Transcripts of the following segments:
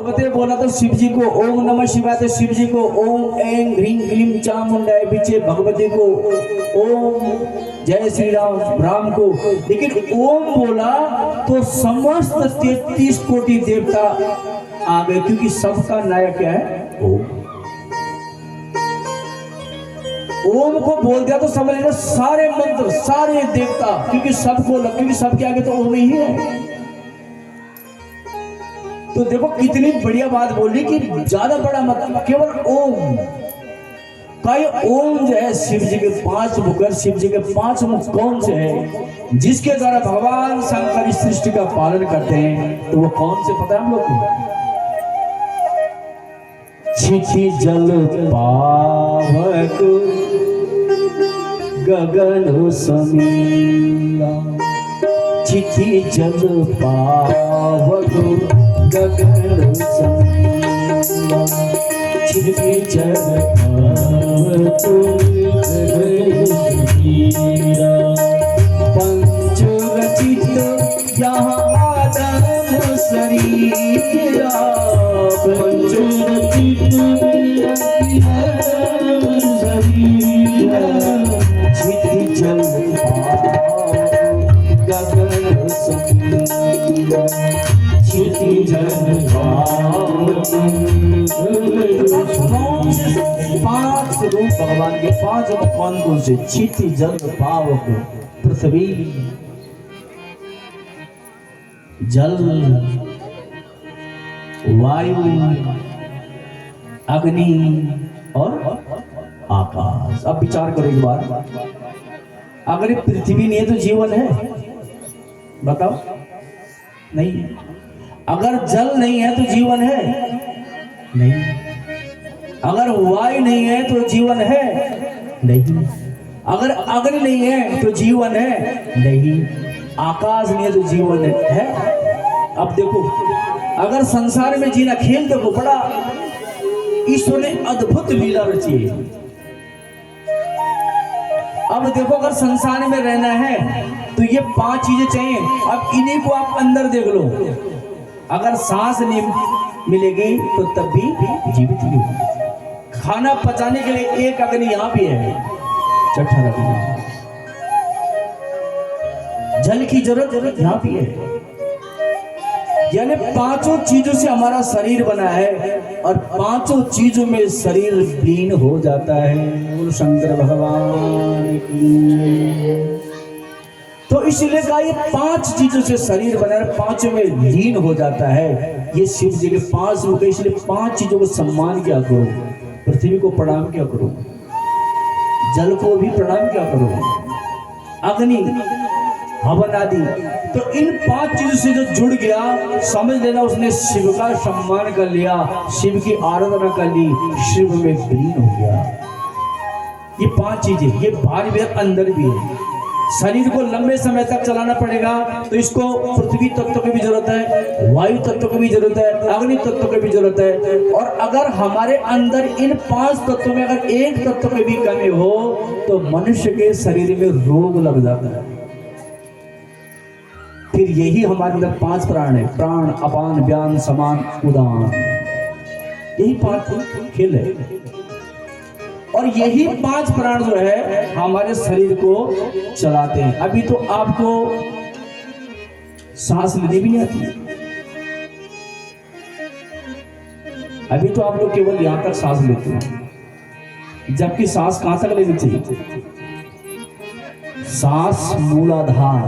भगवते बोला तो शिव जी को ओम नमः शिवाय, तो शिव जी को ओम ऐं ह्रीं क्लीं चामुंडाय विचे, भगवती को ओम जय श्री राम राम को। लेकिन ओम बोला तो समस्त 33 कोटि देवता आ गए, क्योंकि सबका नायक क्या है? ओम। ओम को बोल दिया तो समझ लेना सारे मंत्र सारे देवता, क्योंकि सबके आगे तो ओम ही है। तो देखो कितनी बढ़िया बात बोली कि ज्यादा बड़ा मतलब केवल ओम का। ओम जो है शिव जी के 5 मुख, शिव जी के 5 मुख कौन से है जिसके द्वारा भगवान शंकर इस सृष्टि का पालन करते हैं? तो वो कौन से पता है हम लोग को? छिछि जल पावक गगन समीरा, छिछि जल पावक गगन समीरा, छिछि जल पावक गगन समीरा, पंच रचित यहाँ आदम शरीरा, पंच रचित शरीरा, छिछि जल पावक गगन समीरा, छिछि जल पावक। 5 रूप भगवान के 5 कौन कौन से? छिति जल पावक, पृथ्वी जल वायु अग्नि और आकाश। अब विचार करो एक बार, अगर पृथ्वी नहीं है तो जीवन है? बताओ, नहीं है। अगर जल नहीं है तो जीवन है? नहीं। अगर वायु नहीं है तो जीवन है? नहीं। अगर अग्नि नहीं है तो जीवन है? नहीं। आकाश नहीं है तो जीवन है? अब देखो, अगर संसार में जीना खेल देखो, बड़ा ईश्वर ने अद्भुत लीला रची है। अब देखो, अगर संसार में रहना है तो ये 5 चीजें चाहिए। अब इन्हीं को आप अंदर देख लो, अगर सांस नहीं मिलेगी तो तब भी जीवित नहीं होगी। खाना पचाने के लिए एक अग्नि यहाँ भी है, चट्टा रखना। जल की जरूरत यहाँ भी है। यानी 5 चीजों से हमारा शरीर बना है और 5 चीजों में शरीर लीन हो जाता है। बोलो शंकर भगवान की। तो इसलिए कहा ये 5 चीजों से शरीर बना है, 5 में लीन हो जाता है। ये शिव जी के 5 मुख, इसलिए 5 चीजों को सम्मान क्या करो, पृथ्वी को प्रणाम क्या करो, जल को भी प्रणाम क्या करो, अग्नि हवन आदि। तो इन 5 चीजों से जो जुड़ गया, समझ लेना उसने शिव का सम्मान कर लिया, शिव की आराधना कर ली, शिव में विलीन हो गया। ये 5 चीजें, ये बाहर भी है अंदर भी है। शरीर को लंबे समय तक चलाना पड़ेगा तो इसको पृथ्वी तत्व की भी जरूरत है, वायु तत्व की भी जरूरत है, अग्नि तत्व की भी जरूरत है। और अगर हमारे अंदर इन 5 तत्वों में अगर एक तत्व की भी कमी हो तो मनुष्य के शरीर में रोग लग जाता है। फिर यही हमारे अंदर 5 प्राण है, प्राण अपान व्यान समान उदान, यही 5 खेल है। और यही 5 प्राण जो है हमारे शरीर को चलाते हैं। अभी तो आपको सांस लेने भी नहीं आती, अभी तो आप लोग केवल यहां तक सांस लेते हैं, जबकि सांस कहां तक लेनी चाहिए? सांस मूलाधार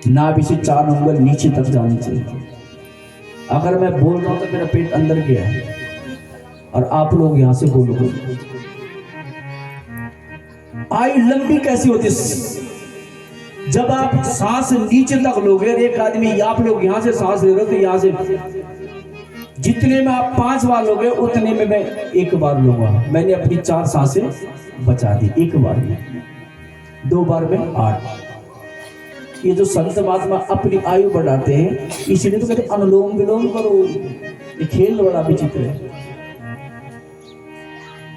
नाभि से 4 उंगल नीचे तक जानी चाहिए। अगर मैं बोल रहा हूं तो मेरा पेट अंदर गया है और आप लोग यहां से बोलोगे। आयु लंबी कैसी होती? जब आप सांस नीचे तक लोगे, एक आदमी आप लोग यहां से सांस ले रहे हो तो यहां से जितने में आप 5 बार लोगे उतने में मैं 1 बार लूंगा। मैंने अपनी 4 सांसें बचा दी 1 बार में, 2 बार में 8। ये जो संत महात्मा अपनी आयु बढ़ाते हैं, इसीलिए तो कहते अनुलोम विलोम करो। ये खेल बड़ा विचित्र है।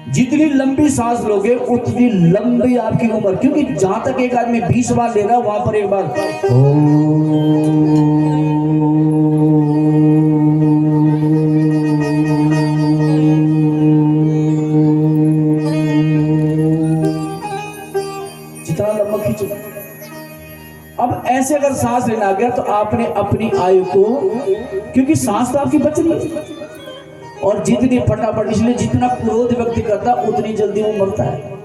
जितनी लंबी सांस लोगे उतनी लंबी आपकी उम्र, क्योंकि जहां तक एक आदमी 20 बार ले रहा है वहां पर एक बार अगर सांस लेना आ गया तो आपने अपनी आयु को, क्योंकि सांस तो आपकी बच रही है, और जितनी फटाफट, इसलिए जितना क्रोध व्यक्ति करता उतनी जल्दी वो मरता है,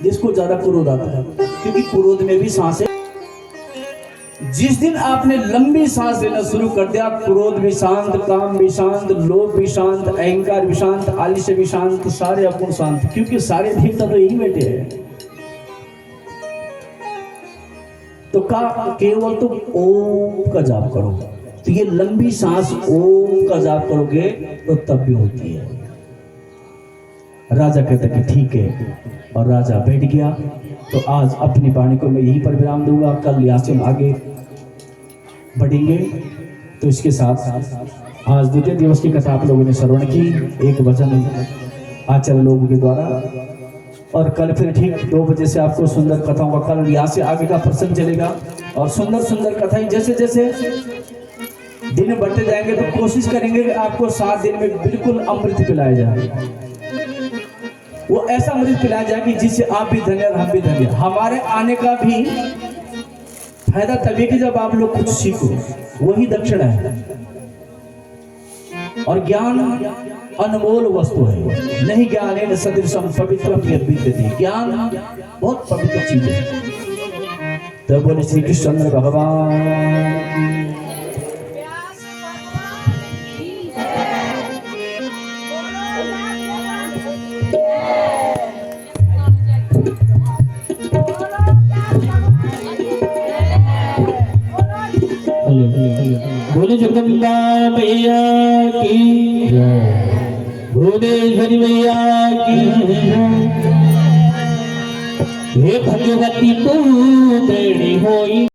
जिसको ज्यादा क्रोध आता है, क्योंकि क्रोध में भी सांस है। जिस दिन आपने लंबी सांस लेना शुरू कर दिया, क्रोध भी शांत, काम भी शांत, लोभ भी शांत, अहंकार भी शांत, आलस्य भी शांत, सारे अवगुण शांत, क्योंकि सारे देवता तो यही बैठे हैं। तो केवल तुम ओम का जाप करो, तो ये लंबी सांस ओम का जाप करोगे तो तब भी होती है। राजा कहता कि ठीक है, और राजा बैठ गया। तो आज अपनी वाणी को मैं यहीं पर विराम दूंगा, कल यहाँ से हम आगे बढ़ेंगे। तो इसके साथ आज द्वितीय दिवस की कथा आप लोगों ने श्रवण की, एक वचन आचार्य लोगों के द्वारा, और कल फिर ठीक 2 बजे से आपको सुंदर कथाओं का, कल यहाँ से आगे का प्रसंग चलेगा, और सुंदर सुंदर कथाएं जैसे जैसे दिन बढ़ते जाएंगे तो कोशिश करेंगे कि आपको 7 दिन में बिल्कुल अमृत पिलाया जाए। वो ऐसा अमृत पिलाया जाए कि जिससे आप भी धन्य और हम भी धन्य। हमारे आने का भी फायदा तभी कि जब आप लोग कुछ सीखो, वही दक्षिणा है। और ज्ञान अनमोल वस्तु है, नहीं ज्ञान सदृशम पवित्रम यद्विद्यते। ज्ञान बहुत पवित्र चीज है। तो बोले श्री कृष्ण भगवान। बोले जगदम्बा मैया की, भुवनेश्वरी मैया की, हे भगवती तू बड़ी होई।